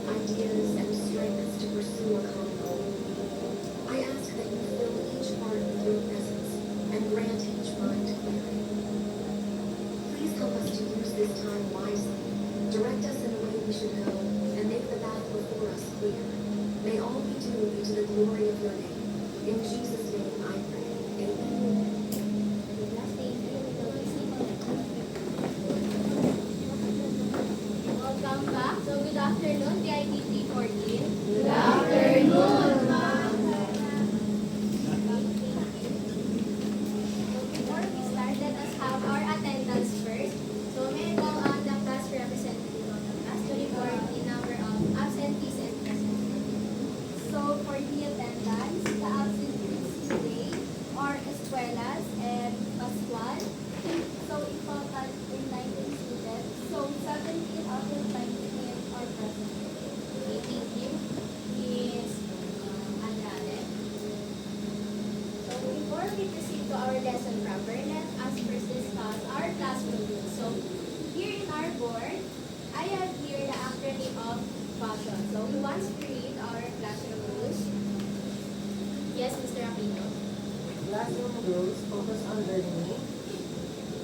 ideas, and strengths to pursue a common goal. I ask that you fill each heart with your presence and grant each mind clarity. Please help us to use this time wisely. Direct us in the way we should go and make the path before us clear. May all we do be to the glory of your name. In Jesus' name I pray. Amen. Welcome back. So good afternoon, PIT 314. Good afternoon, ma'am. So before we start, let us have our attendance first. So may I call on the class representative of the class to report the number of absentees and present. So for the attendance, the absentees today are Escuelas and Pascual. So in total, in 19 students. So 17 out of 19 are present. Okay, thank you. Is Andrade. So before we proceed to our lesson proper, let us first discuss our classroom rules. So here in our board, I have here the acronym of FASHION. So we want to read our classroom rules. Yes, Mr. Aquino. Classroom rules focus on learning.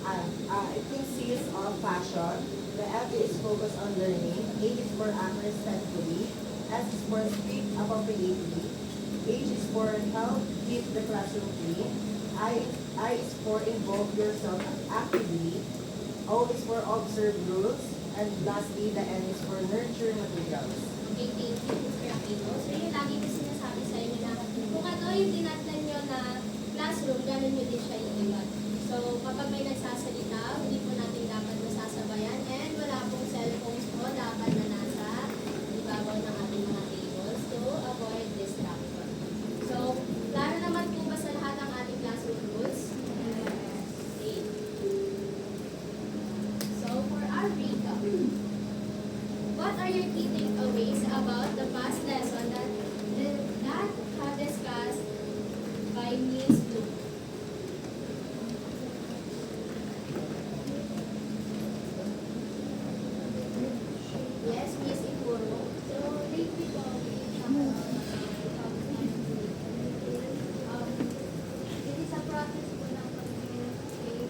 It consists of fashion. The F is focused on learning. A is for act respectfully. S is for speak appropriately. H is for help keep the classroom clean. I is for involve yourself actively. O is for observe rules. And lastly, the N is for nurture materials. Okay, thank you, Mr. Aquino. So yung lagi ko sinasabi sa inyo na kung ano yung tinatnan nyo na classroom, ganun nyo din siya iiwan. So kapag may nagsasalita, hindi po natin dapat masasabayan and wala pong cellphones po dapat na nasa ibabaw ng ating mga tables to avoid distraction. So, klaro naman po ba sa lahat ang ating classroom rules? Okay. So, for our recap, what are your key takeaways about the past lesson that have discussed by Ms. Blue? Yes, Ms. Ikuro. So, lately po, it is a process po ng pag-communicate,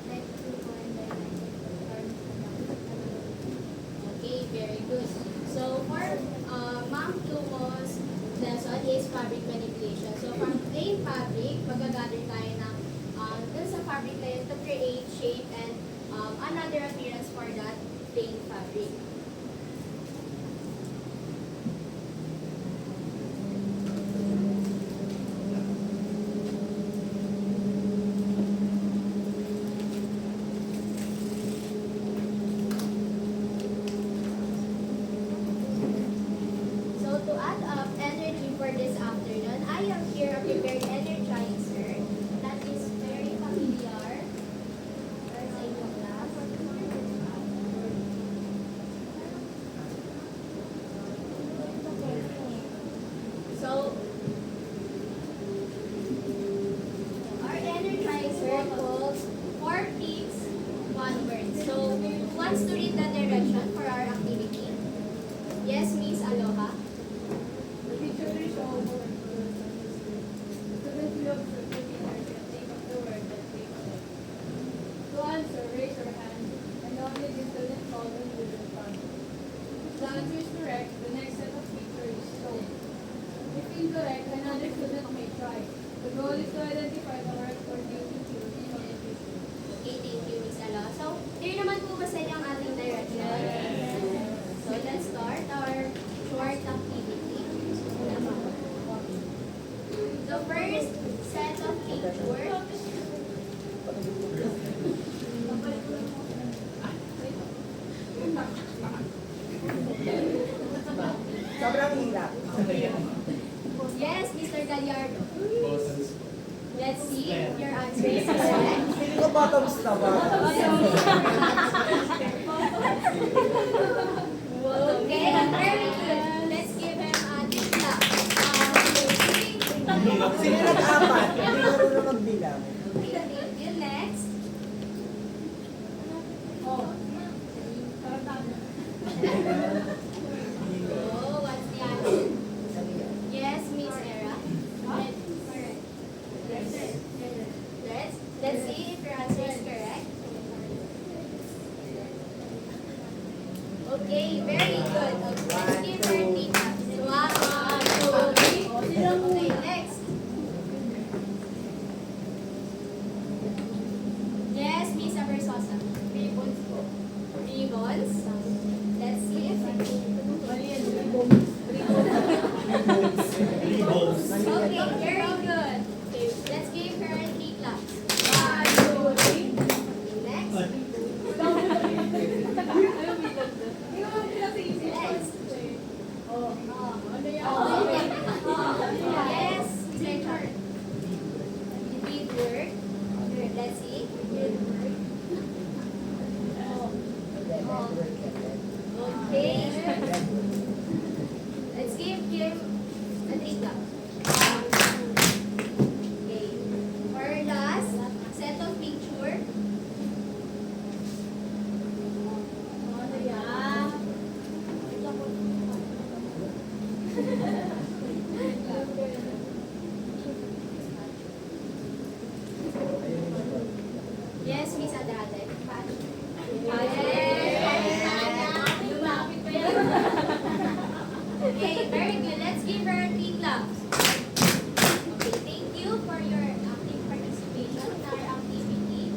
like to po and then okay, very good. So, for Ma'am Plumo's lesson is fabric manipulation. So, from plain fabric, magagather tayo ng dun sa fabric na yun to create shape and another appearance for that plain fabric. So to add up energy for this afternoon, I have here a prepared energizer that is very familiar sa inyong class. So, our energizer calls 4 peaks, 1 word. So, who wants to read the direction for our activity? Yes, Miss Aloha. The picture is shown students will observe the winner and think of the word that they select. To answer, raise your hand and only the student called will respond. If the answer is correct, the next set of pictures is shown. If incorrect, another student may try. The goal is to identify the word for duty to the competition. Okay, thank you, Miss Aloha. So, clear naman po ba sa inyo ang ating direction? So, let's start our short activity. The first set of pictures. Sobrang hirap. Yes, Mr. Gallardo. Let's see if your answer is correct. Feeling ko bottoms na ba? Okay, very good. Let's give him a big clap. Sino nag-apat? Hindi marunong magbilang. Thank you. Next. Oh, Okay, very good. Let's give her 3 claps. 1, 2, 3. Okay, next. Yes, Miss Aversosa. Ribbons po. Ribbons. Let's see if I can. Mali yan, ribbons. Okay, very good. Okay, let's give her 3 claps. 1, 2, 3. Next. Ikaw ang pinaka-easy. Next. Oh. Ano yan? Yes, Richard. Read word. Let's see. Okay. Let's give him a 3 clap. Okay. For last, set of picture. Ano yan? Yes, Miss Adate. Lumapit pa yan. Okay, very good. Let's give her 3 claps. Okay, thank you for your active participation in our activity.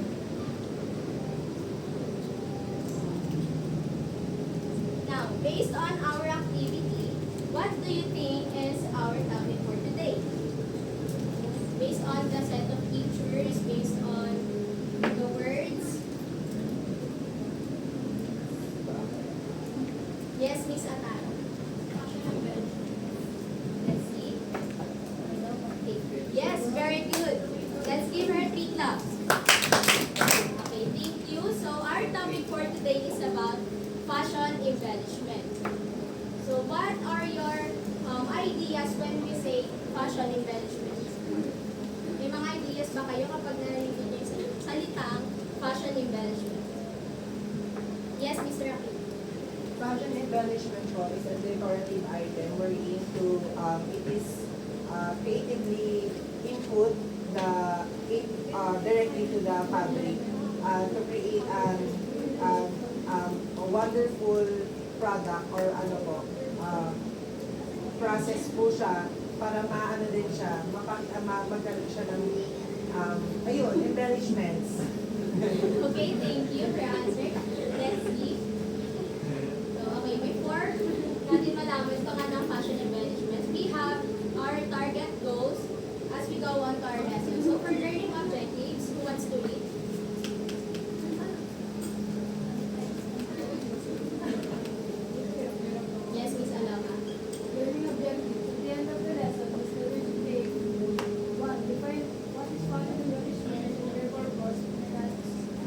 Now, based on our activity, what do you think is our topic for today? Based on the set of pictures, based on the words. Yes, Miss Atara. Let's see. Okay. Yes, very good. Let's give her 3 claps. Okay, thank you. So our topic for today is about fashion embellishment. So what are your ideas when we say fashion embellishment? May mga ideas ba kayo kapag narinig niyo yung salitang fashion embellishment? Yes, Mr. Akin. Fashion embellishment po is a decorative item wherein it is creatively input directly to the fabric to create a wonderful product or process po siya para maano din siya, magkaroon siya ng embellishments. Okay, thank you for your answer. Let's see. So, okay, before natin malaman ito nga ng fashion embellishment, we have our target goals as we go on to our lesson. So, for learning objectives, who wants to read? Yes, Miss Alama. Learning objectives. At the end of the lesson, the students will be able to 1. Define what is fashion embellishment and their purpose, and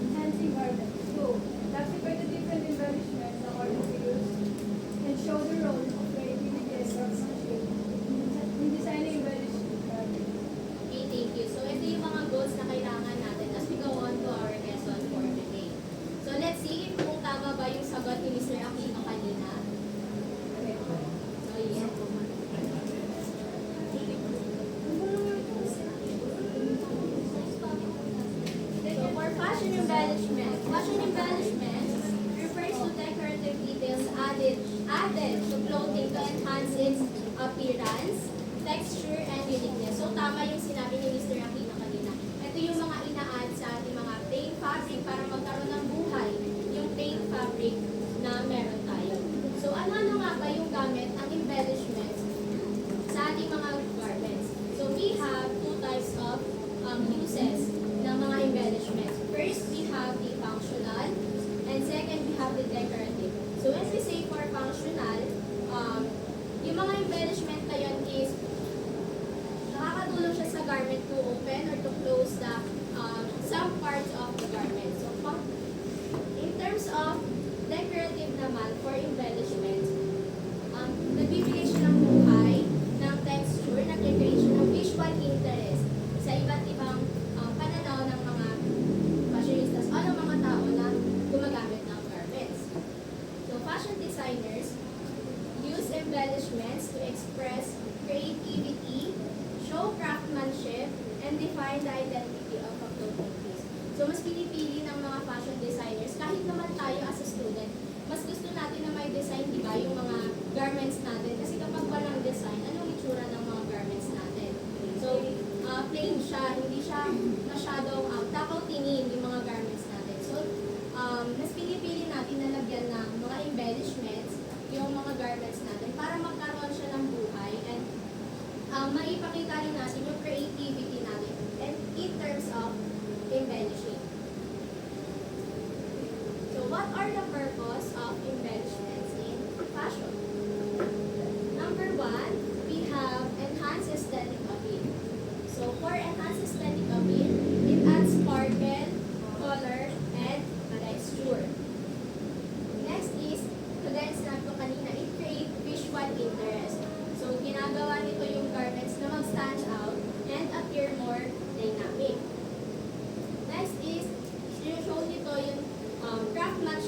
enhancing garments. 2. Classify the different embellishments according to use and show the role of creativity and craftsmanship in designing embellishment garments. Okay, thank you. So, ito yung mga goals na kailangan natin as we go on to our lesson for today. So, let's see kung tama ba yung sagot ni Mr. Aquino kanina. So, yes. So, for fashion embellishment refers to decorative details added to clothing to enhance its appearance, texture, and uniqueness. So, tama yung sinabi ni Mr. Aquino kanina. Ito yung mga ina-add sa ating mga plain fabric para magkaroon ng buhay yung plain fabric na meron tayo. So, ano nga ba yung gamit ang embellishments sa ating mga garments? So, we have 2 types of uses ng mga embellishments. First, we have the functional, and second, we have the decorative. So, when we say for functional, yung mga embellishment na yun is nakakatulong siya sa garment to open or to close the some parts of the garment. So, in terms of decorative naman for embellishment, nagbibigay siya ng buhay, ng texture, nag-create siya ng visual interest sa iba't ibang pananaw ng mga fashionistas o ng mga tao na gumagamit ng garments. So, fashion designers use embellishments to express creativity, show craftsmanship, and define the identity of a clothing piece. So, mas pinipili ng mga fashion designers, kahit naman tayo as a student, mas gusto natin na may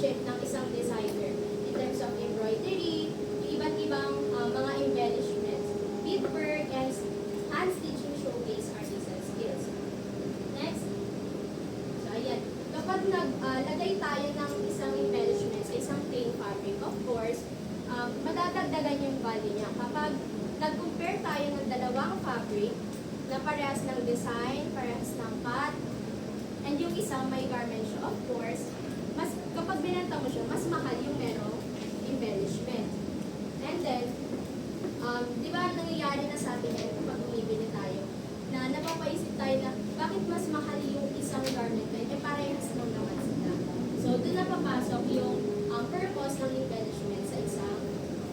budget ng isang designer in terms of embroidery, yung iba't ibang mga embellishments, beadwork, and hand stitching showcase artisan skills. Next. So, ayan. Kapag naglagay tayo ng isang embellishment sa isang plain fabric, of course, madadagdagan yung value niya. Kapag nag-compare tayo ng dalawang fabric na parehas ng design, parehas ng cut, and yung isa may garment siya, of course, kapag binenta mo siya, mas mahal yung merong embellishment. And then, di ba nangyayari na sa atin yan kapag bumibili tayo, na napapaisip tayo na bakit mas mahal yung isang garment na parehas lang naman sila. So, doon na papasok yung purpose ng embellishment sa isang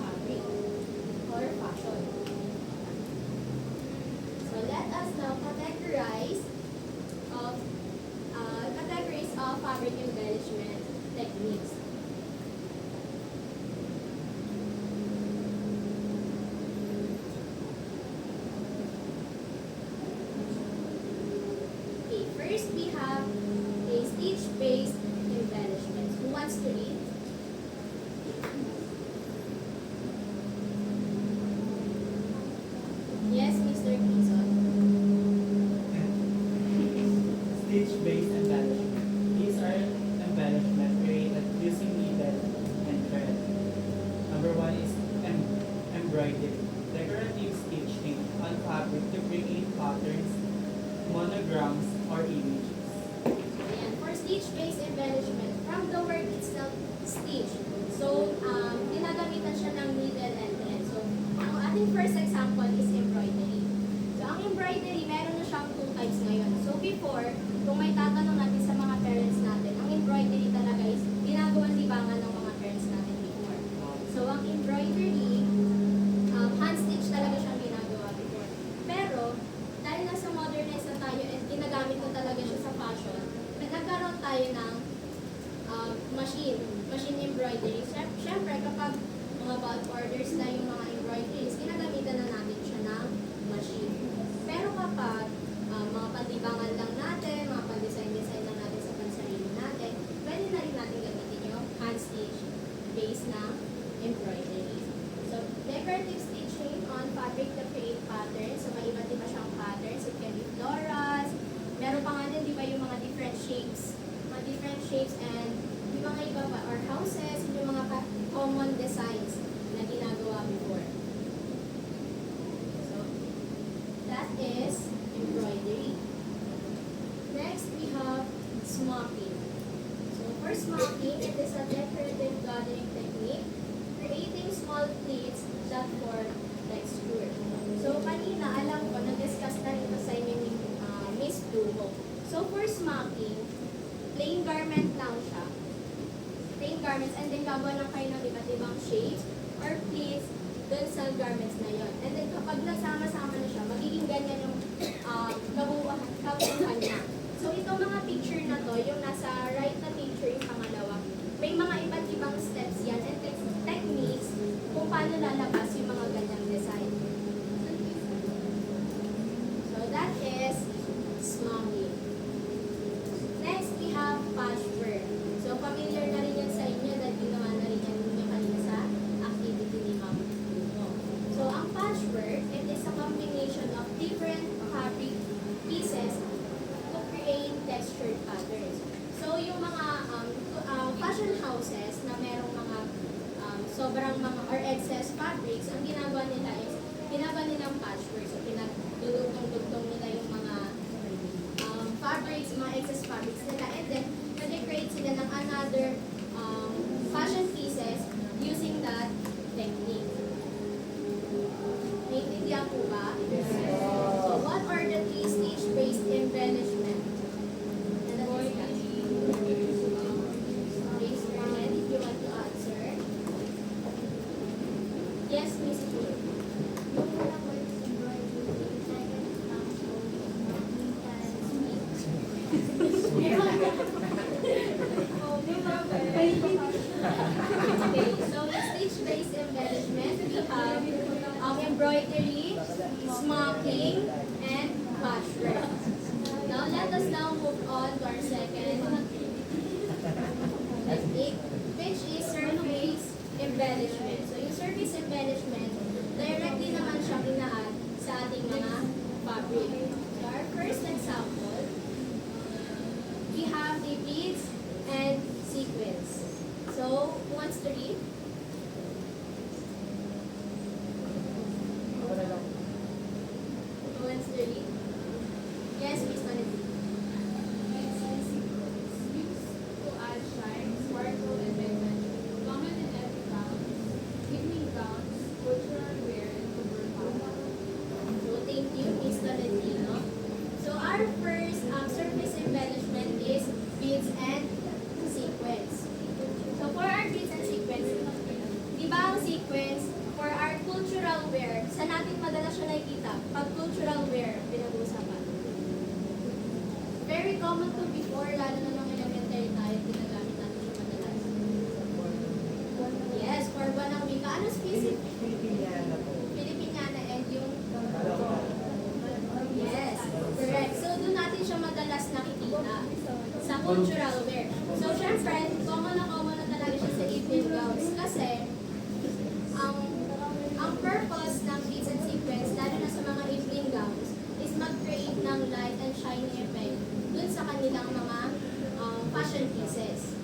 fabric or fashion. So, let us now categorize categories of fabric embellishment techniques. Okay, first we have a stitch-based embellishment. Who wants to read? Yes, Mr. Quezon. Stitch-based embellishment. These are embellishment created using needle and thread. Number one is embroidery. Decorative stitching on fabric to create patterns, monograms, or images. Ayan, for stitch-based embellishment, from the word itself, stitch. So, ginagamitan siya ng needle and thread. So, ang ating first example is embroidery. So, ang embroidery, meron na siyang two types ngayon. So, before, kung may tatanong natin sa mga parents natin, ang embroidery talaga is ginagawang libangan ng mga parents natin before. So, ang embroidery, hand stitch talaga siyang ginagawa before. Pero, dahil nasa modernize na tayo at ginagamit na talaga siya sa fashion, nagkakaroon tayo ng machine embroidery. Siyempre, kapag mga bulk orders na yung mga embroideries, ginagamitan na natin siya ng machine. Pero kapag mga panlibangan lang natin, mga pan-design lang natin sa pansarili natin, pwede na rin natin gamitin yung hand stitch based na embroidery. So, decorative stitching on fabric to create patterns. So, may iba't iba siyang patterns. It can be florals. Meron pa nga din, di ba, yung mga different shapes. Mga different shapes and yung mga iba pa, or houses, yung mga common designs na ginagawa before. So, that is embroidery. Next, we have smocking. So, for smocking, it is a decorative gathering technique, creating small pleats that form texture. So, kanina, alam ko, nag-discuss na rin ito sa inyo ni Miss Duho. So, for smocking, plain garment lang siya. Plain garments, and then gagawa lang kayo ng iba't ibang shapes or pleats dun sa garments na yon. And then, kapag nasama-sama na siya, magiging ganyan yung kabuuhan niya. So, itong mga picture na to, yung nasa right na picture, yung pangalawa, may mga iba't ibang steps yan and techniques kung paano lalabas yung mga ganyang design. So, that is smocking. Next, we have patchwork. So, familiar na rin yan sa inyo dahil ginawa na rin yan ninyo kanina sa activity ni Ma'am Bruno. So, ang patchwork, it is a combination of different fabric pieces to create textured patterns. So, yung mga fashion houses na merong mga sobrang mga or excess fabrics, ang ginagawa nila is ginagawa nilang patchwork. So, pinagdudugtong-dugtong nila yung mga fabrics, mga excess fabrics nila, and then nag-create sila ng another fashion pieces using that technique. Naiintindihan po ba? So, what are the three stitch-based embellishment? Raise your hand if you want to answer. Yes, Miss Julie. Okay, so in stitch-based embellishment, we have embroidery, smocking, and patchwork. Now, let us now move on to our second technique, common to before, lalo na nung elementary tayo, ginagamit natin siya madalas. Yes, for buwan ng wika. Ano specific? Filipiniana po. Filipiniana and yung yes, correct. So, doon natin siya madalas nakikita sa cultural wear. So, syempre, common na talaga siya sa evening gowns kasi ang purpose ng beads and sequins, lalo na sa mga evening gowns, is mag-create ng light and shiny effect dun sa kanilang mga fashion pieces.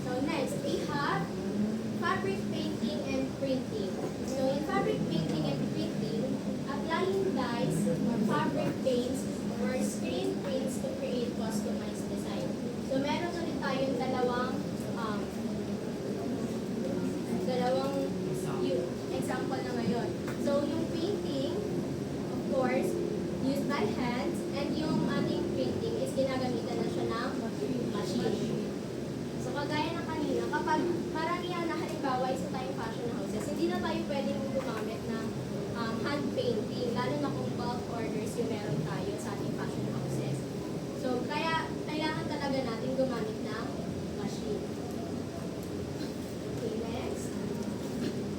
So, next, we have fabric painting and printing. So, in fabric painting and printing, applying dyes or fabric paints or screen prints to create customized design. So, meron ulit tayong dalawang example na ngayon. So, yung painting, of course, used by hands, and yung ating printing is ginagamitan na siya ng machine. So, kagaya ng kanina, kapag maramihan na halimbawa isa tayong fashion houses, hindi na tayo pwedeng gumamit ng hand painting, lalo na kung bulk orders yung meron tayo sa ating fashion houses. So, kaya kailangan talaga natin gumamit ng machine. Okay, next.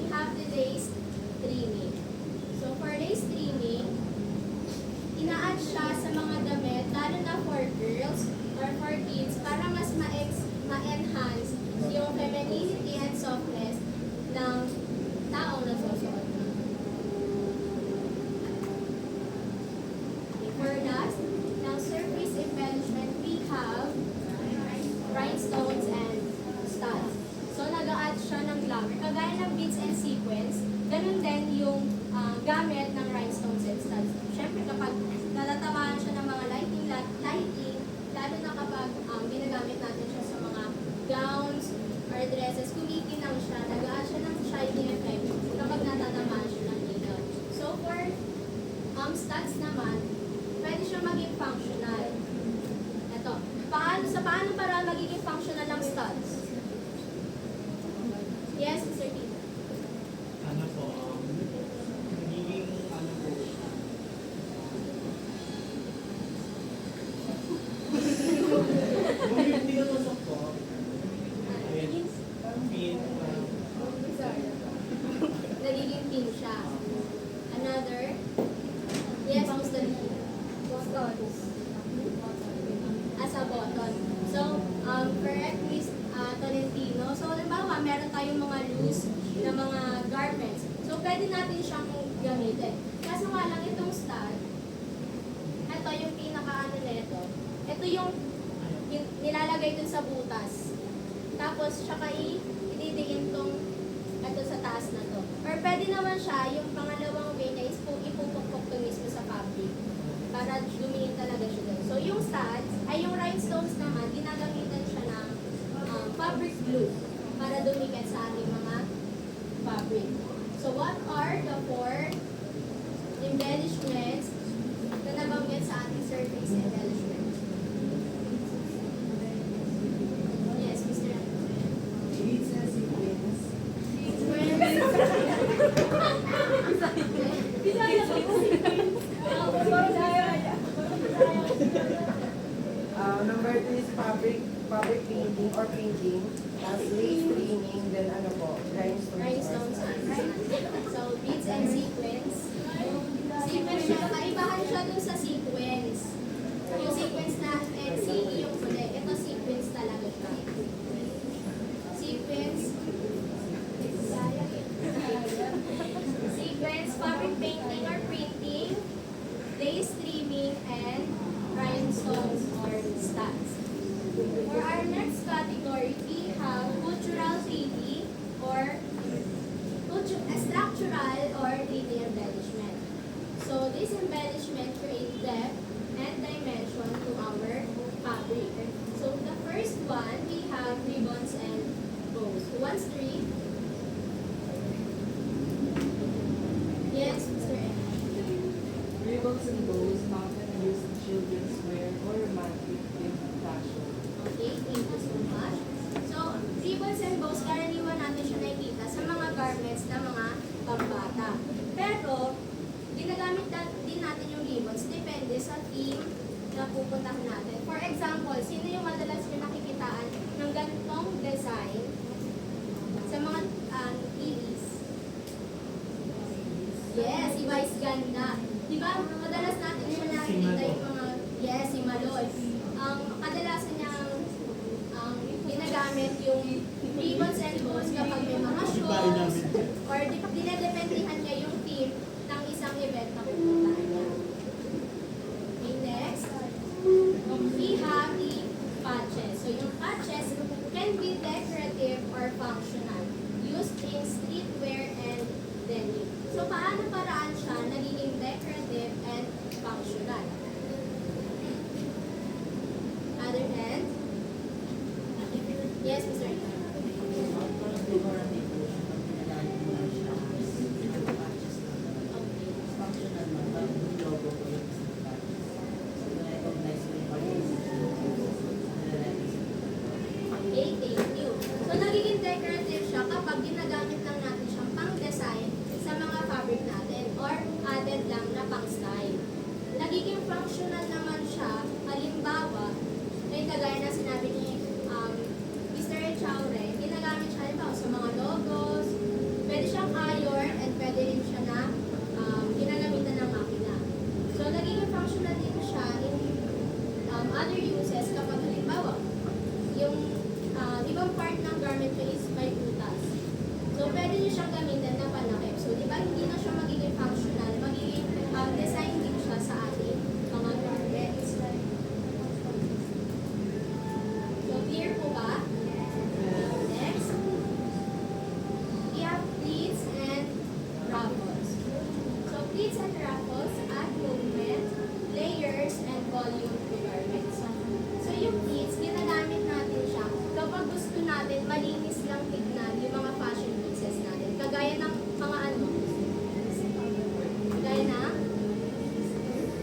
We have the days streaming. So, for days streaming, ina-add siya sa mga damit, lalo na for girls or for kids, para mas ma-enhance yung femininity and softness ng taong nagsusuot. Okay, for last, ng surface embellishment, we have rhinestones and studs. So, nag-a-add siya ng glamour. Kagaya ng beads and sequins, ganun din yung gamit ng rhinestones and studs. Siyempre, kapag natatamaan siya ng mga lighting, lalo na kapag ginagamit natin siya sa mga gowns or dresses, kumikinang siya, nag-a-add siya ng shiny effect kapag natatamaan siya ng ilaw. So, for studs naman, pwede siya maging functional. Ito, paano para magiging functional ng studs? Yes, Mr. Tito. Ano po, nagiging ano po, yung tinutusok po, ayun, pin, Nagiging pin siya. Another? Yes, Mr. Tito. As a button. So, correct, Miss Tolentino. So, halimbawa, meron tayong mga loose na mga garments. So, pwede natin siyang gamitin. Kaso nga lang, itong stud, ito yung pinaka-ano nito. Ito yung nilalagay dun sa butas. Tapos, tsaka ididiin tong ito sa taas na to. Or pwede naman siya, yung pangalawang way niya is ipupukpok to mismo sa fabric para lumiin talaga siya dun. So, yung studs, ay yung rhinestones naman, ginagamitan siya ng fabric glue para dumikit sa ating mga fabric. So, what are the 4 embellishments na nabanggit sa ating surface embellishment? Yes, Mr. Beads and sequins. Number 2 is fabric painting or printing. As lace streaming, then ano po, Rhinestones. So, beads and sequins. Sequins siya, kaibahan siya dun sa sequins. Yung sequins na NCE yung huli. Ito sequins talaga siya. Sequins. Sequins, fabric painting or printing, lace streaming, and rhinestones or studs. For our next category, we have cultural 3D or structural or 3D embellishment. So this embellishment creates depth and dimension to our fabric. So the first one, we have ribbons and bows. Who wants to read? Yes, Mr. M. Ribbons and bows often used in children's wear or romantic gift fashion. Okay, thank you so much. So, ribbons and bows, karaniwan natin siya nakikita sa mga garments na mga pambata. Pero, ginagamit din natin yung ribbons, depende sa theme theme na pupuntahan natin. For example, sino yung madalas nyo nakikitaan ng ganitong design sa mga TVs? Yes, si Vice Ganda. Di ba, madalas natin siya nakikita yung mga, yes, si Maloy. Ang kadalasan niyang ginagamit yung ribbons and bows kapag may mga shows or dinedependihan niya yung theme ng isang event na pupuntahan niya. Okay, next. We have the patches. So yung patches can be decorative or functional, used in streetwear and denim. So paano paraan siya nagiging decorative and functional? Other hand? Yes, Mr. Okay, thank you. So, nagiging decorative siya kapag ginagamit lang natin siyang pang-design sa mga fabric natin or added lang na pang-style. Nagiging functional naman siya, halimbawa, may kagaya na sinabi ni Mr. Echaure, ginagamit siya halimbawa sa mga logos, pwede siyang iron and pwede rin siya na ginagamitan ng makina. So, nagiging functional din siya in other uses kapag halimbawa, yung ibang part ng garment nyo is may butas. So, pwede nyo siyang gamitin na panakip. So, di ba, hindi na siya magiging functional, magiging design din siya sa ating mga garments. So, clear po ba? Next. We have pleats and ruffles. So, pleats and ruffles add movement, layers, and volume to garments. So, yung pleats, ginagamit natin siya kapag gusto natin malinis lang tignan yung mga fashion pieces natin. Kagaya ng mga ano? Kagaya ng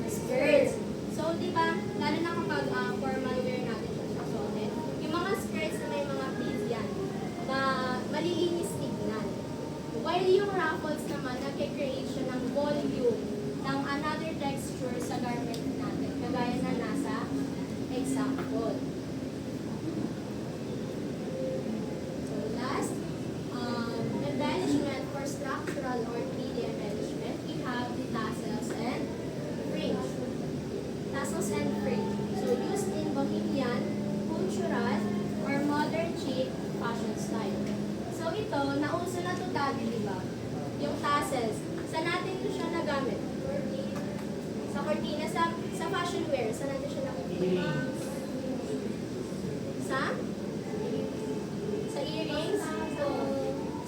skirts. So, di ba, lalo na kapag formal wear natin siya sa suotin, yung mga skirts na may mga pleats yan, malilinis tignan. While yung ruffles naman, nag-create siya ng volume, ng another texture sa garment natin, kagaya na nasa example. So last, embellishment for structural or 3D embellishment, we have the tassels and fringe. Tassels and fringe. So used in bohemian, cultural, or modern chic fashion style. So ito, nauso na ito dati, di ba? Yung tassels. Saan natin ito siya nagamit? Sa cortina, sa fashion wear. Saan natin siya nagamit? Sa? Sa earrings?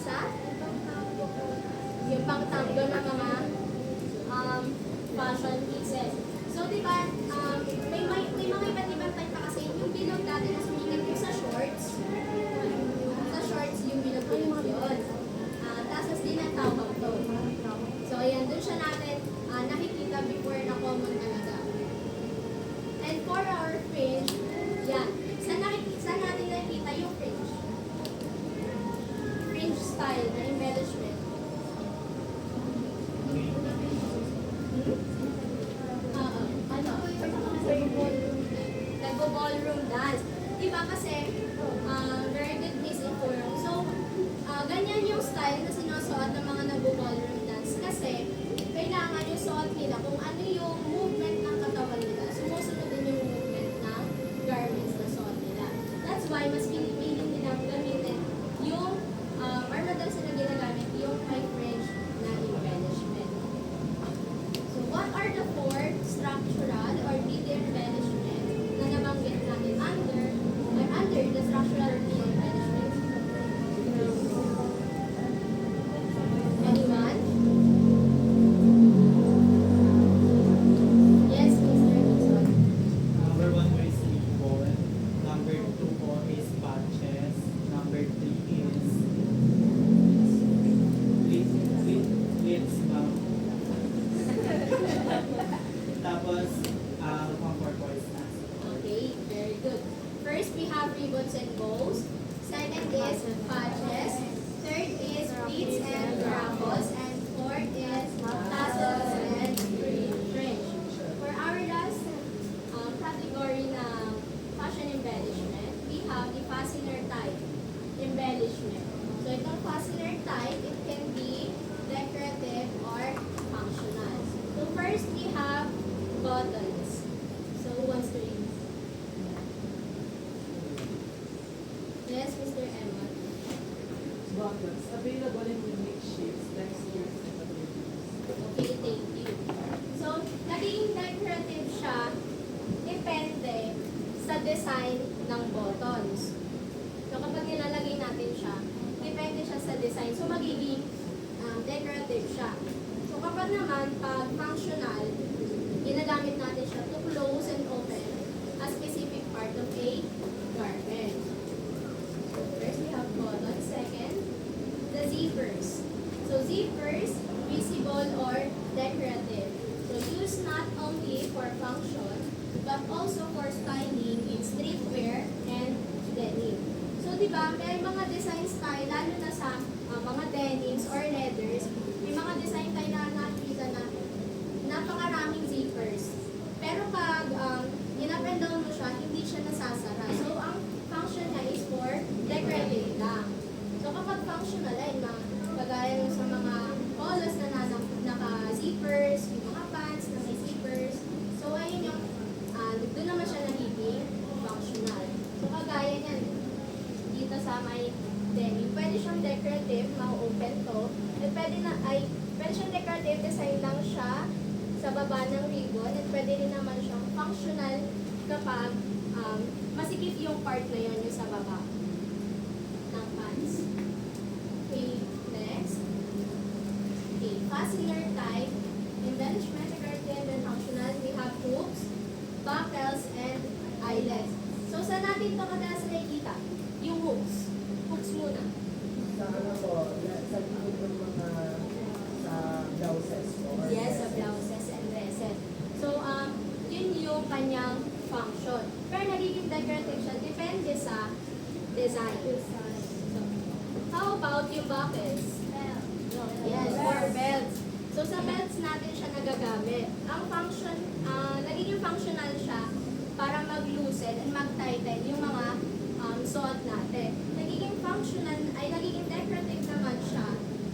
Sa? Yung pang-tango na mga fashion pieces. So, di ba, may mga iba't ibang type pa kasi yung bilog dati na sumikat yung sa shorts. Sa shorts yung bilog-bilog yun. Tapos din ang tawag to. So, ayan, dun siya natin nakikita before na common talaga. And for our fringe, yan. Saan natin nakikita yung fringe? Fringe style na embellishment. Ano? Nagbo-ballroom dance. Diba kasi, very good misinformed. So, ganyan yung style na sinusuot ng mga nagbo-ballroom dance. Kasi, kailangan yung suot nila kung ano yung movement ng katawan nila. Sumusunod din yung movement ng garments na suot nila. That's why, mas pinipiling nilang gamitin yung, or madalas na ginagamit yung high fringe na embellishment. So, what are the four structural or 3D embellishment na nabanggit natin under the structural 3D embellishment? Anyone? Yes, Mr. Wilson. Number 1 is ribbon. Number 2 po is patches. Number 3 is pleats ma'am. Tapos, comfort po is tassel. Okay, very good. First, we have ribbons and bows. Second is patches. Third is pleats and ruffles. And fourth is tassels and fringe. For our last Yes, Mr. Emma. Buttons available in unique shapes, textures, and materials. Okay, thank you. So, naging decorative siya depende sa design ng buttons. So, kapag nilalagay natin siya, depende siya sa design. So, magiging decorative siya. So, kapag naman, pag functional, ginagamit natin siya to close and open a specific part of a garment. So, first, we have buttons. Second, the zippers. So, zippers, visible or decorative. So, used not only for function, but also for styling in streetwear and denim. So, di ba, may mga design style, lalo na sa mga denims or leathers, may mga design tayo na nakikita na napakaraming zippers. Pero pag in-up and down mo siya, hindi siya nasasara. So, ang function niya is for decorative lang. So, kapag functional ay kagaya nung sa mga polos na naka-zippers, yung mga pants na may zippers. So, ayun yung, doon naman siya nagiging functional. So, kagaya niyan, dito sa may denim, pwede siyang decorative, ma-open to. At pwede siyang decorative, design lang siya sa baba ng ribbon. At pwede rin naman siyang functional kapag masikip yung part na yun, yung sa baba ng pants. Okay, next. Okay, fastener type, embellishment, decorative, and functional. We have hooks, buckles, and eyelets. So, saan natin ito kadalas nakikita? Yung hooks. Hooks muna. Sa ano po, sa likod ng mga sa blouses po. Yes, sa blouses and dresses. So, yun yung kanyang function. Pero nagiging decorative siya, depende sa design. So, how about yung buckles? Yes, or belts. So, sa belts natin siya nagagamit. Ang function, nagiging functional siya para mag-loosen and mag-tighten yung mga suot natin. Nagiging functional, ay nagiging decorative naman siya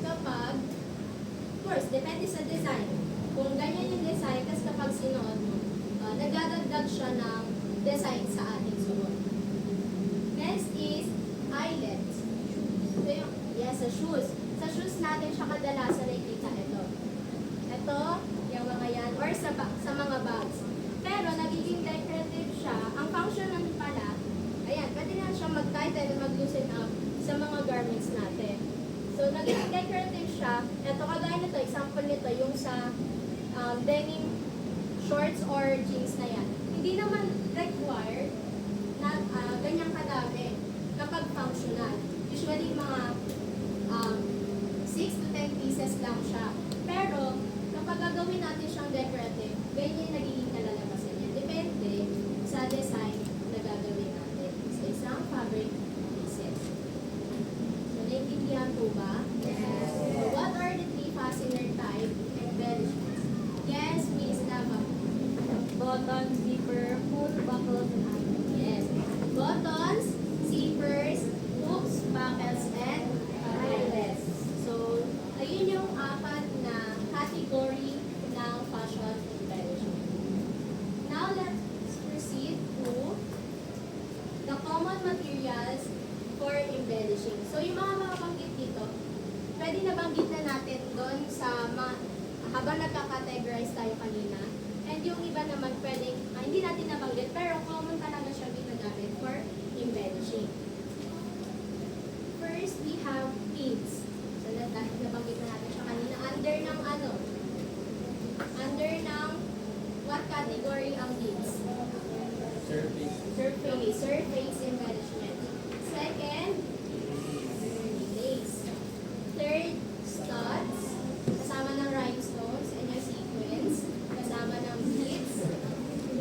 kapag, of course, depende sa design. Kung ganyan yung design, tapos kapag sinuot mo, nagdadagdag siya ng design sa ating suot. Next is eyelets. So, yes, sa shoes. Sa shoes natin siya kadalasan nakikita ito. Ito, yung mga yan, or sa mga bags. Pero nagiging decorative siya. Ang function ng pala, ayan, pwede na siya mag-tighten and mag-loosen up sa mga garments natin. So, nagiging decorative siya. Ito, kagaya nito, example nito, yung sa denim shorts or jeans na yan. Hindi naman required na ganyang kadami kapag functional. Usually, mga 6 to 10 pieces lang siya. Pero, kapag gagawin natin siyang decorative, ganyan yung nagiging kalalabasan niya. Depende sa design na gagawin natin sa isang fabric pieces. So, naiintindihan po ba? Yes. So, what are the three fastener type embellishments? Yes, Miss Lava. Button, zipper, hook, buckles, and eyelets. Yes. Buttons, zippers, hooks, buckles, and eyelets. So, ayun yung apat na category ng fashion embellishment. Now, let's proceed to the common materials for embellishing. So, yung mga mabanggit dito, pwede nabanggit na natin doon sa habang nagka-categorize tayo kanina. And yung iba naman pwedeng, hindi natin nabanggit, pero common talaga siya ginagamit for embellishing. First, we have pins. So, nabanggit na natin siya kanina. Under ng what category ang pins? Surface. Surface embellishment. Second, lace. Third, studs. Kasama ng rhinestones and yung sequins. Kasama ng beads.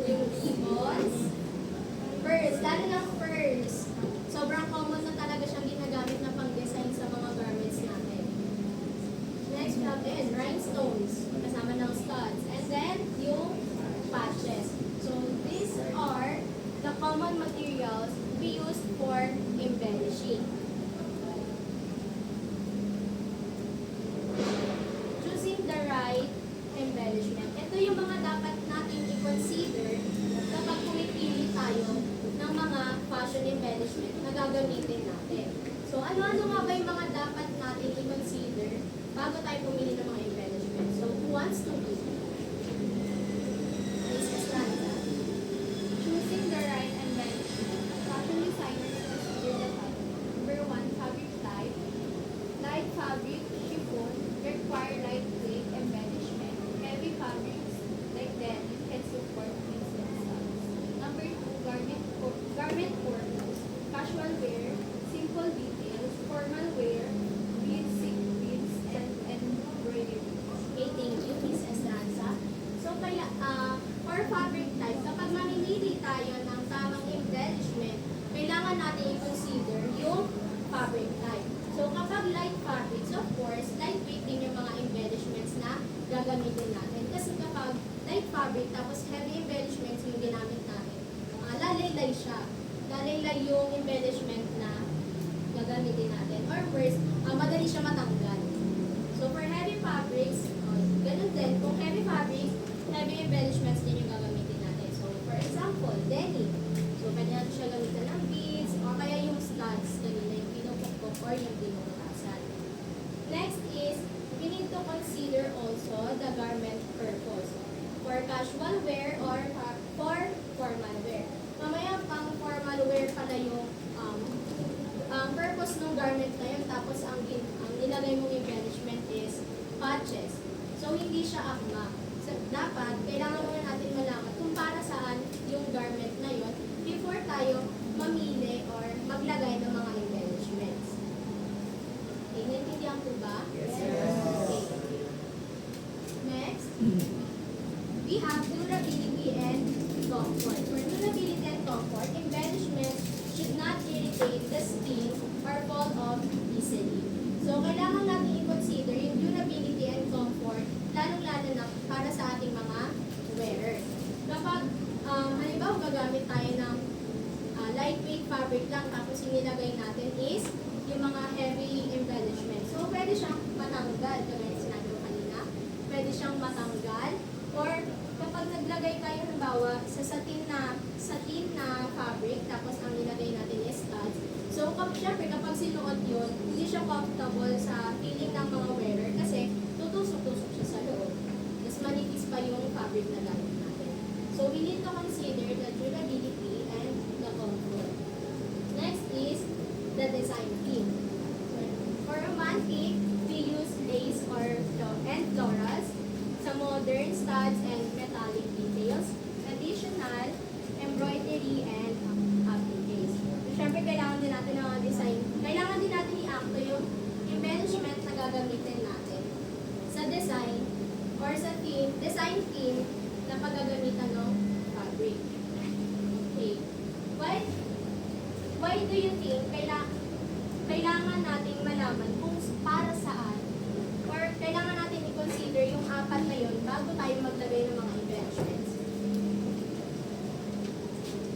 Yung ribbons. Pearls. Lalo ng pearls. Sobrang common na talaga siyang ginagamit na pang-design sa mga garments natin. Next, we have rhinestones. Kasama ng studs. And then, yung patches. So, these are the common materials ano-ano nga ba yung mga dapat natin i-consider bago tayo pumili ng mga embellishments? So, who wants to be? Miss Estrada. Choosing the right embellishment. Fashion designers consider the following. Number 1, fabric type. Light fabric, chiffon, require lightweight embellishment. Heavy fabrics like denim can support mixed styles. Number 2, garment purpose. Casual wear, simple details, formal wear, beads, sequins, and embroidery. Okay, thank you, Miss Estrada. So, kaya, for fabric type, kapag mamimili tayo ng tamang embellishment, kailangan natin i-consider yung fabric type. So, kapag light fabrics, of course, lightweight din yung mga embellishments na gagamitin natin. Kasi kapag light fabric, tapos heavy embellishments yung ginamit natin, lalaylay siya. Lalaylay yung embellishment na gagamitin natin. Or worse, madali siya matanggal. So, for heavy fabrics, ganun din. Kung heavy fabrics, heavy embellishments din yung gagamitin natin. So, for example, denim. So, pwede natin siya gamitin ng beads, o kaya yung studs, kanina yung pinupukpok or yung pinuputasan. Next is, we need to consider also the garment purpose. For casual wear or for formal wear. Mamaya pang formal wear pala yung ang purpose ng garment na yun, tapos ang nilagay mong embellishment is patches. So, hindi siya akma. So, dapat, kailangan muna natin malaman kung para saan yung garment na yun before tayo mamili or maglagay ng mga embellishments. Okay, naintindihan po ba? Yes. Okay. Next, we have durability and comfort. For durability and comfort, embellishments should not irritate the skin or fall off easily. So, kailangan natin i-consider yung durability and comfort, lalong-lalo na para sa ating mga wearers. Kapag, halimbawa, gagamit tayo ng lightweight fabric lang, tapos yung nilagay natin is yung mga heavy embellishment. So, pwede siyang matanggal, kagaya sinabi ko kanina, pwede siyang matanggal, or kapag naglagay tayo, halimbawa, sa satin na fabric, tapos ang nilagay natin is studs. So, syempre, kapag sinuot yun, hindi siya comfortable sa feeling ng mga wearer kasi tutusok-tusok siya sa loob. Mas manipis pa yung fabric na gamit natin. So, we need to consider the durability and the comfort. Next is the design theme. For romantic, we use lace and florals. Sa modern, studs and metallic details. Additional, embroidery and appliques. Siyempre, kailangan din natin ng design. Kailangan din natin i-acto yung embellishment na gagamitin natin sa design or sa design theme na paggagamitan ng fabric. Okay. Why do you think kailangan nating malaman kung para saan or kailangan natin i-consider yung apat na yun bago tayo maglagay ng mga embellishments?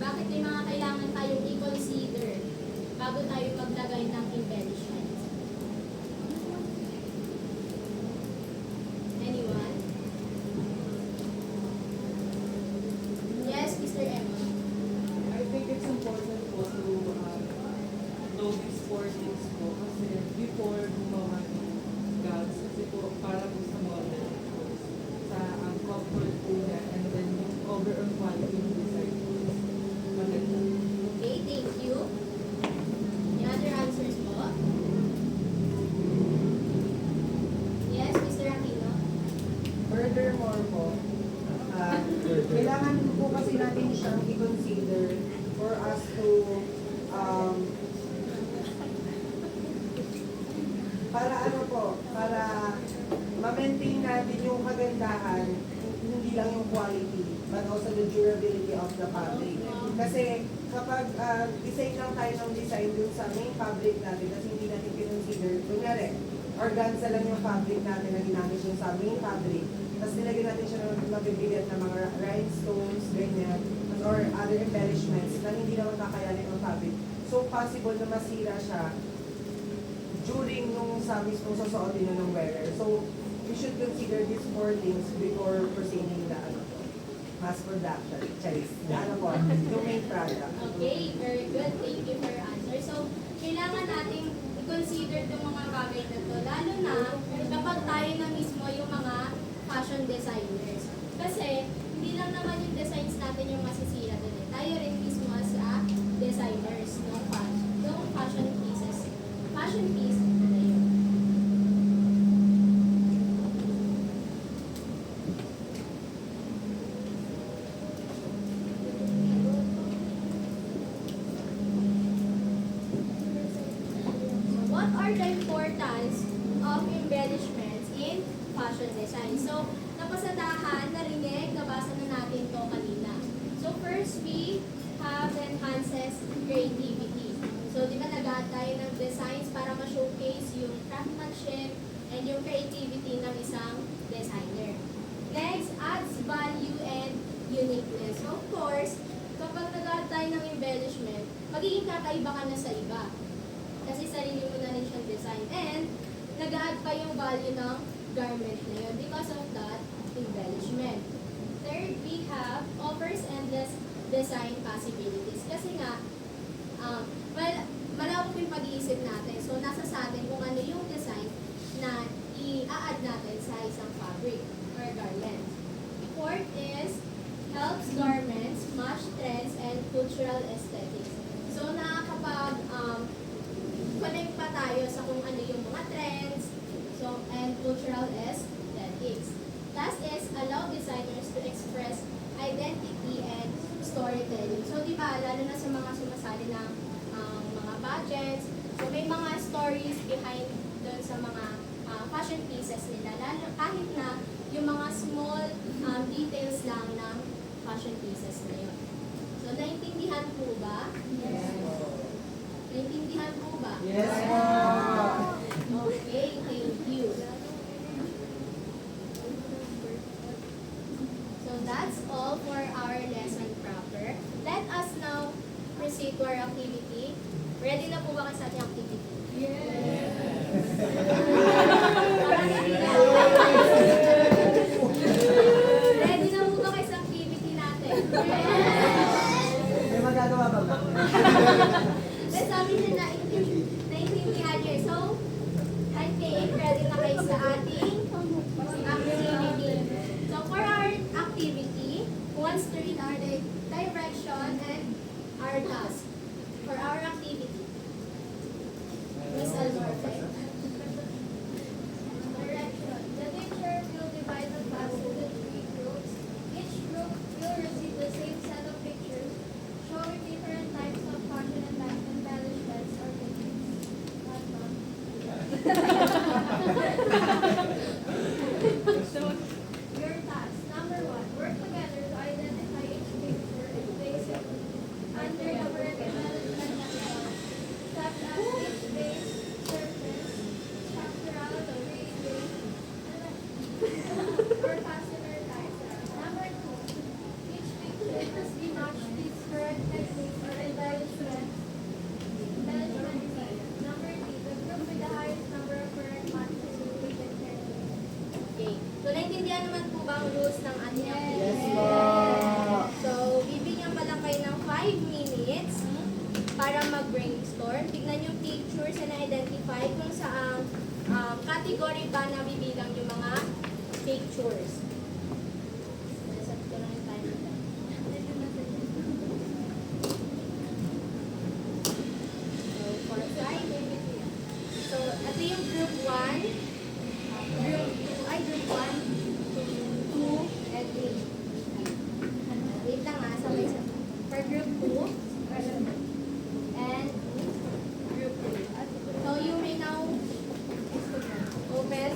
Bakit may mga kailangan tayong i-consider bago tayo maglagay ng embellishments? Anyone? Yes, Mr. Emma. I think it's important po to know these four things po kasi before gumawa ng gowns kasi po para po sa model po sa comfort po niya and then yung overall quality ng design po is maganda. Okay, thank you. Any other answers po? Yes, Mr. Aquino. Furthermore po, kailangan po kasi natin siyang i-consider for us to para ma-maintain natin yung kagandahan, hindi lang yung quality, but also the durability of the fabric. Kasi kapag design lang tayo ng design dun sa main fabric natin, kasi hindi natin kinonsider, kunyari, organza lang yung fabric natin na ginamit yung sa main fabric, tapos nilagyan natin siya ng mabibigat na mga rhinestones, ganyan, or other embellishments na hindi naman kakayanin ng fabric. So possible na masira siya during nung sa mismong susuotin nyo ng wearer. So, you should consider these four things before proceeding the mass production. Charis. Yung main product. Okay, very good. Thank you for your answer. So, kailangan nating for the importance of embellishments in fashion design. So, napasadahan, narinig, nabasa na natin to kanina. So, first we have enhances creativity. So, di ba nag-add tayo ng designs para ma-showcase yung craftsmanship and yung creativity ng isang designer. Next, adds value and uniqueness. So, of course, kapag nag-add tayo ng embellishment, magiging kakaiba ka na sa iba. Kasi sarili mo na rin siyang design. And, nag-add pa yung value ng garment na yun because of that embellishment. Third, we have offers endless design possibilities. Kasi nga, malawak yung pag-iisip natin. So, nasa sa atin kung ano yung design na i-add natin sa isang fabric or garment. Fourth is, helps garments match trends and cultural aesthetics. So, connect pa tayo sa kung ano yung mga trends and cultural aesthetics. Last is, allow designers to express identity and storytelling. So, di ba, lalo na sa mga sumasali ng mga budgets, so may mga stories behind doon sa mga fashion pieces nila, lalo kahit na yung mga small details lang ng fashion pieces na yun. So, naintindihan po ba? Yes. Naintindihan po ba? Yes. Okay, thank you. So that's all for our lesson proper. Let us now proceed to our activity. Ready na po ba kayo sa ating activity? Ready na po ba kayo sa activity natin? May magagawa ba ba? Let's sabi niya na naintindihan niyo. So, I think ready na kayo sa ating activity. So, for our activity, who wants to read our direction and our task for our activity? Miss Almorfe. Direction. The teacher will divide the class into 3 groups. Each group will receive the same set of pictures showing different types of fashion and life embellishments or techniques. So, your task. Number 1. Work together to identify each picture and place it under the word embellishment category, such as each base, surface, structural, or railway, or fastener type. Number 2. Each picture must be matched to its correct technique or embellishment. Embellishment type. Number 3. The group with the highest number of correct matches will be determined. Okay. So, naintindihan naman po ba ang rules ng ating activity? Yes, po. So, bibigyan pa lang kayo ng 5 minutes para mag-brainstorm. Tignan yung pictures and identify kung saang category ba na bibilang yung mga pictures. Nasabi ko lang yung time nila. So, for 5 minutes. So, ito yung group 1. Group 1, 2, and 3. Wait lang sabay-sabay. For group 2, and group 3. So you may now open.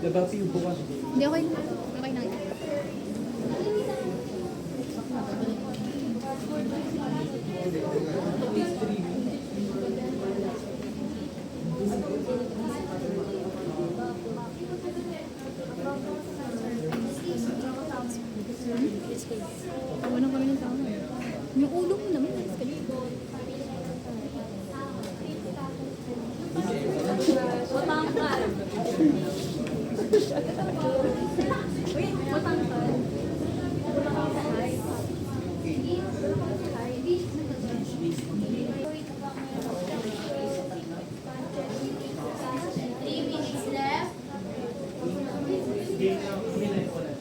Dapat yung bukas. Hindi, okay na. Okay na. Wait, matangkad. Three minutes left. Game na, minute ulit.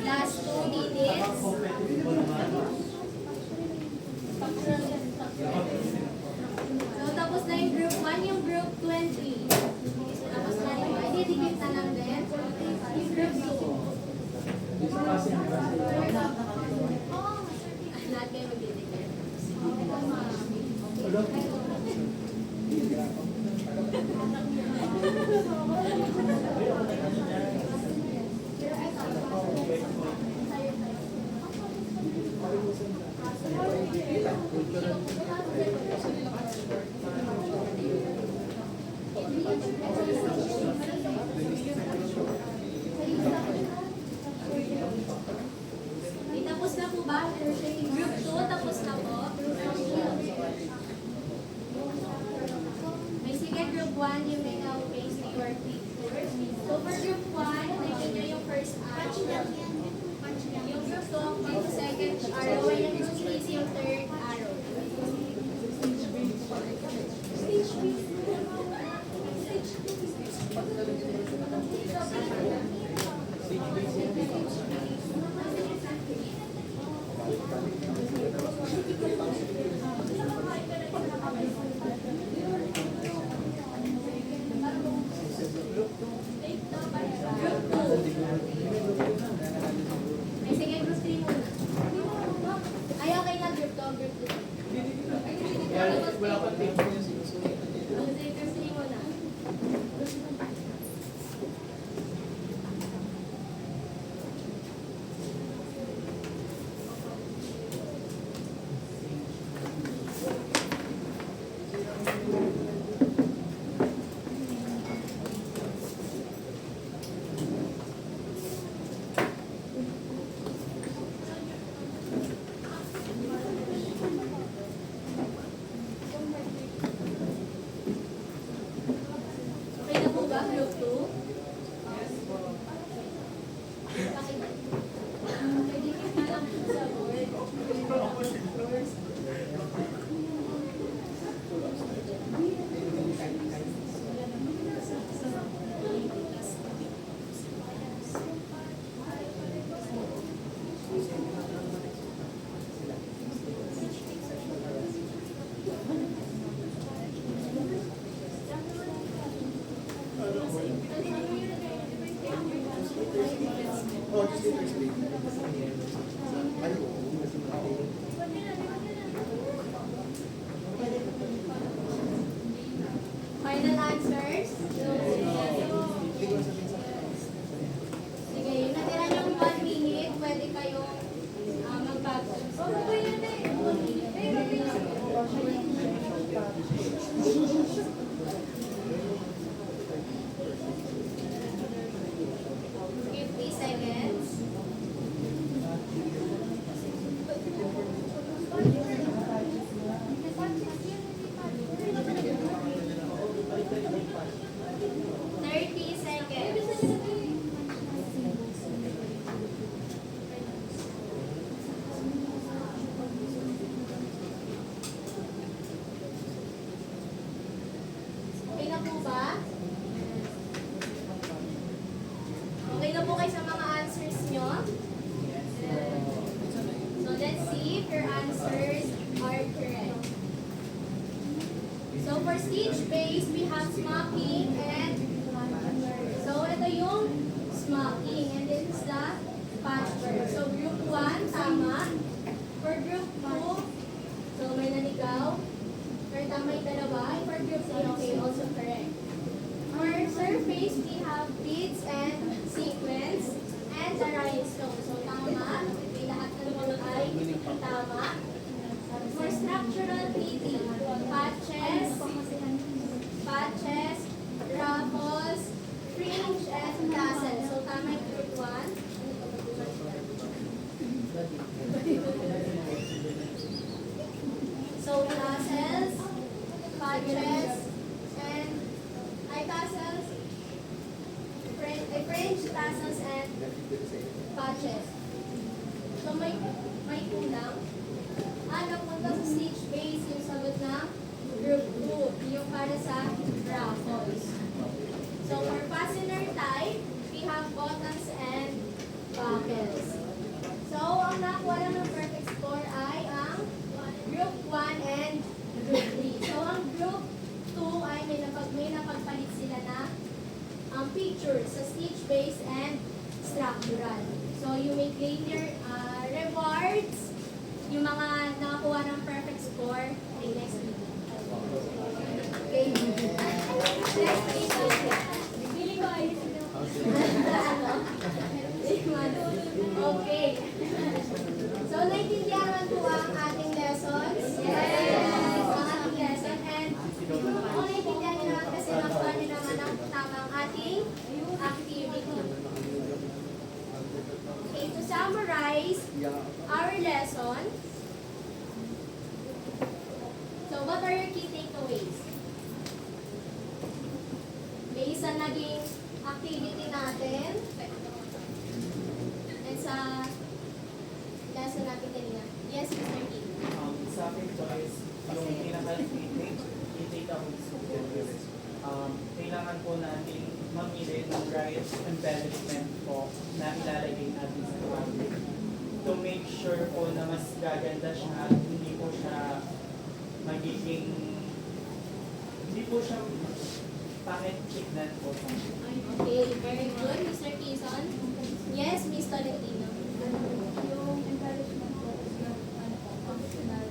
Last 2 minutes. So, tapos na yung group 1, yung group 20. Tapos na rin. Ididikit na lang din. Yung group 2. Lahat kayo magdidikit. Di tapos na po ba? Group 2, tapos na po. May sige, group 1, you may now face your pictures. So for group 1, nakikita nyo yung first arrow. Yung group 2, yung second arrow. And yung group 3 is yung third arrow. May sige, group 3 muna. Ay, okay na, group 2, group 2. Wala pa tape. Okay, group 3 muna. Okay na po ba, group 2? Okay na. Pwede ka lang po sa board. Final answers? Sige, yung natira niyong 1 minute, pwede kayong magbago. Oh, pwede na eh. 50 seconds. stitch base, we have smocking and so ito yung smocking and this is the patchwork. So group 1, tama. For group 2, so may naligaw. For tama yung dalawa. And for group 3, okay, also correct. For surface, we have beads and sequins and the rhinestone. So tama. May lahat ng mga ay tama. For structural pleating, patches, ruffles, fringe, and tassels. So tama yung group 1. So tassels, patches, and tassels, fringe, tassels, and patches. So may kulang. Napunta sa stitch base yung sagot ng group 2, yung para sa ruffles. So for fastener type, we have buttons and buckles. So ang nakuha lang ng perfect score ay ang group 1 and group 3. So ang group 2 ay may napagpalit sila na ang picture sa stitch base and structural. So you may claim your rewards. Yung mga nakakuha ng perfect score ay next week. Okay. Next week. Feeling ko ay okay. So, naintindihan po ang ating lessons. Yes! Ang ating lesson. And kung naintindihan nyo naman kasi nakuha nyo naman ang tamang ating activity. Okay, to summarize our lesson. So, what are your key takeaways? Based sa naging activity natin and sa lesson natin kanina. Yes, Mr. Kim. Sa akin po is yung pinaka-take-aways ko is kailangan po natin mamili ng right embellishment po na ilalagay natin sa fabric to make sure po na mas gaganda siya at hindi po siya magiging hindi po siya pangit tignan po. Okay, very good. Mr. Quezon? Yes, Miss Tolentino. Yung encouragement ko is yung functional,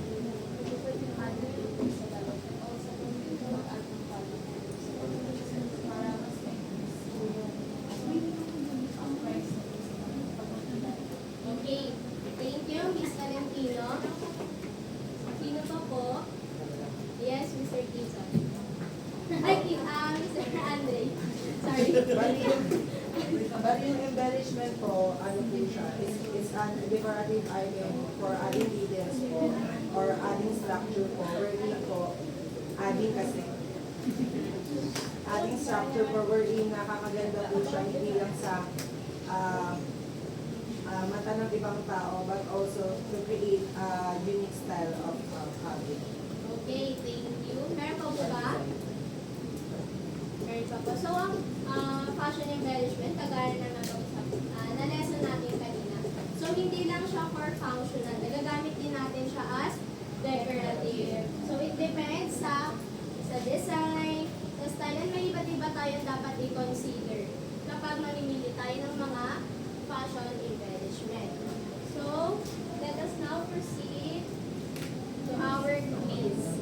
puput yung other things sa lalo. Also, kung dito mag-add ng quality para mas increase yung price ng Okay, thank you, Miss Tolentino. Sino pa po? Yes, Mr. Quezon. Ay, Mr. Andre. Sorry. Bali yung embellishment po, ano po siya, is an decorative item for adding details po, or adding structure po, wherein po, adding kasi, adding structure po, wherein nakakaganda po siya, hindi lang sa mata ng ibang tao, but also to create a unique style of fabric. Okay, thank you. Meron pa po ba? Meron pa po. So, ang fashion embellishment, kagaya na na lesson natin kanina. So, hindi lang siya for functional. Nagagamit din natin siya as decorative. So, it depends sa design, sa style, and may iba't iba tayong dapat i-consider kapag mamimili tayo ng mga fashion embellishment. So, let us now proceed to our quiz.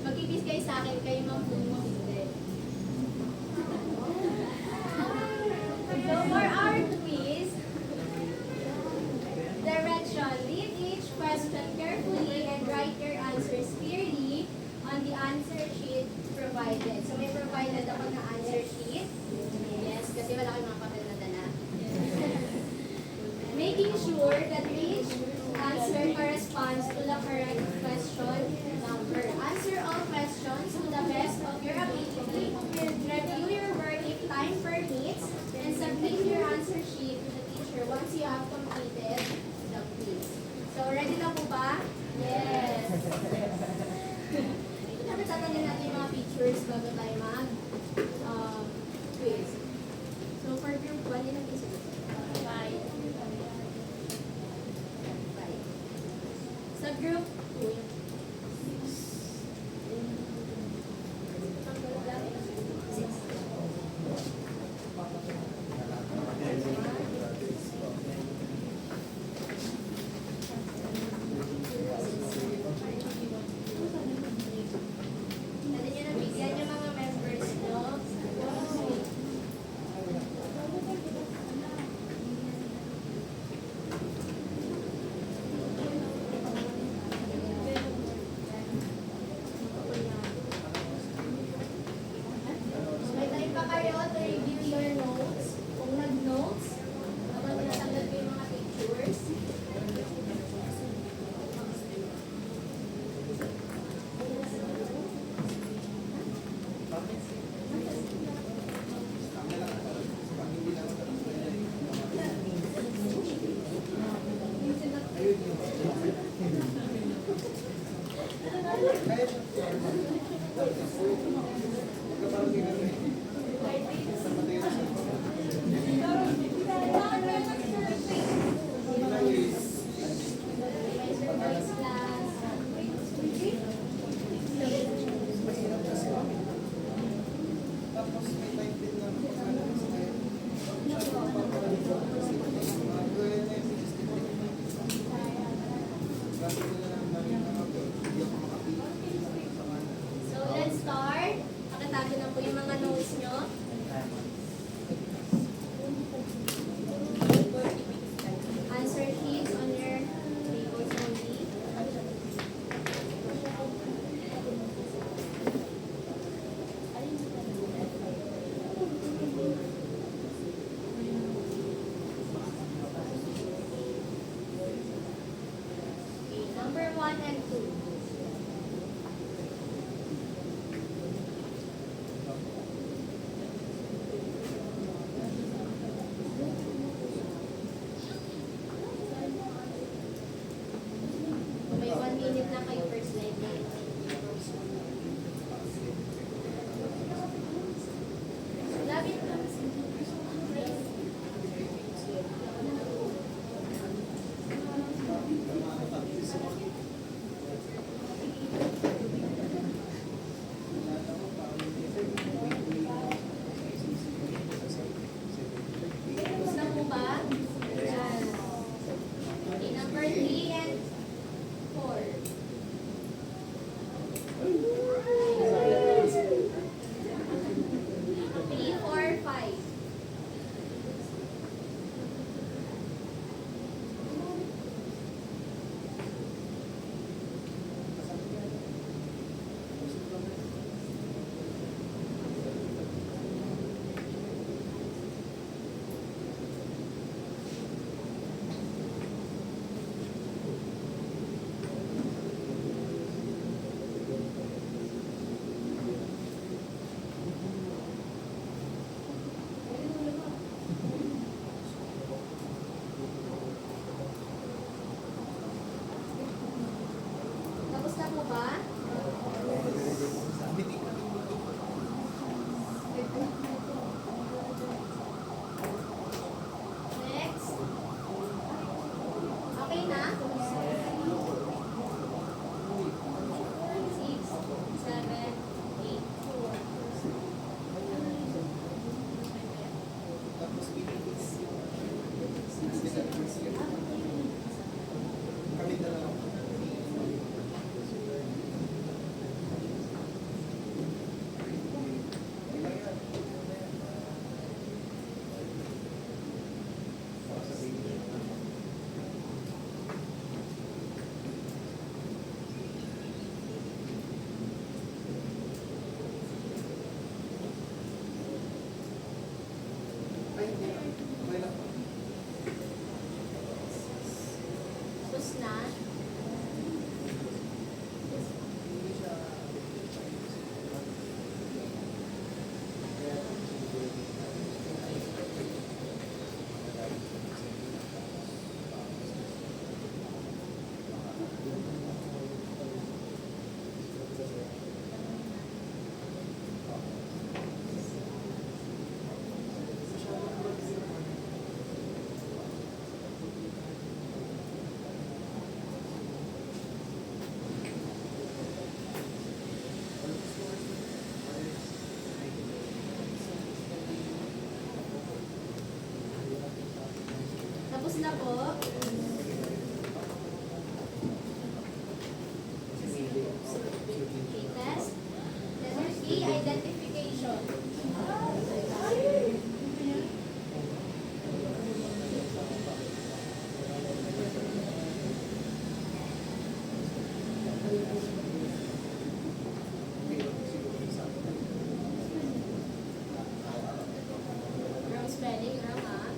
Mag-quiz kayo sa akin, kayo mampuno hindi. So for our quiz, direction, read each question carefully and write your answers clearly on the answer sheet provided. So may provided ako na answer sheet. Yes, kasi wala kayong mga papel na dala. Making sure that each answer corresponds to the correct question number. Answer all questions to the best of your Boys class. Tapos may time din na pagkakalang sa kayo. Masyado na papalit ko. Kasi gawin na yung kasi ko na lang dami na ako. Hindi ako makapila. So, let's start. Pakitago na po yung mga notes nyo. Answer sheets on your tables only. Okay, number 1 and 2. May 1 minute na kayo per slide na. Lapit lang. Gusto mo ba? Yan. Okay, number 3 and 4. 3, 4, 5. Tapos na po ba? Next. Okay na? 6, 7, 8. Tapos kami na lang. Ay, hindi. Okay lang. Sus na. Tapos na po. Okay, test. Letter C, identification. Wrong spelling, wrong ha.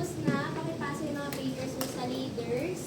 tapos na, pakipasa yung mga papers mo sa leaders.